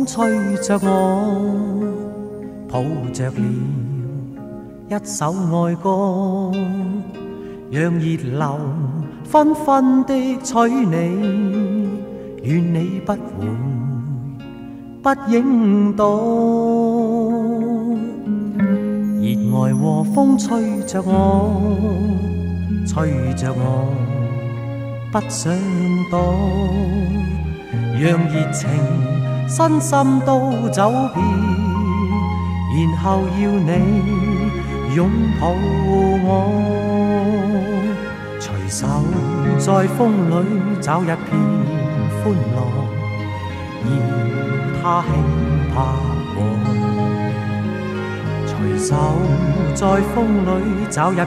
風吹着我，抱着了一首愛歌，讓熱流紛紛的取你，願你不會不認到。熱愛和風吹着我，吹着我不想躲，讓熱情身心都走遍，然後要你擁抱我，隨手在風裏找一片歡樂，要它輕拍我，隨手在風裏找一片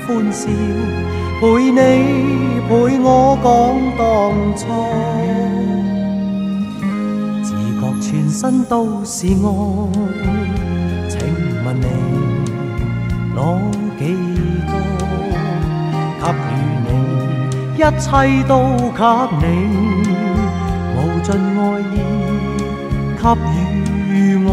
歡笑，陪你陪我講當初，自覺全身都是愛，請問你攞幾多？給予你一切都給你，無盡愛意給予我。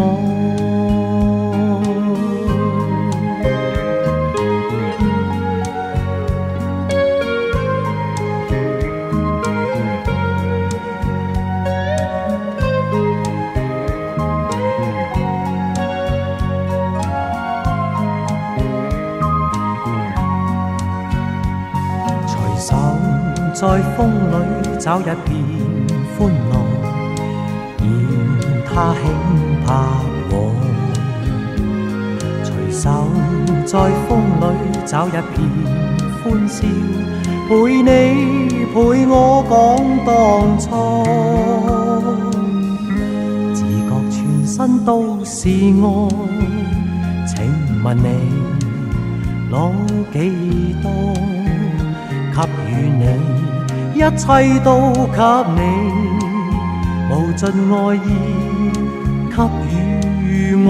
在風裏找一片歡樂，要它輕拍我，隨手在風裏找一片歡笑，陪你陪我講當初，自覺全身都是愛，請問你攞幾多？給予你一切都給你，無盡愛意給予我。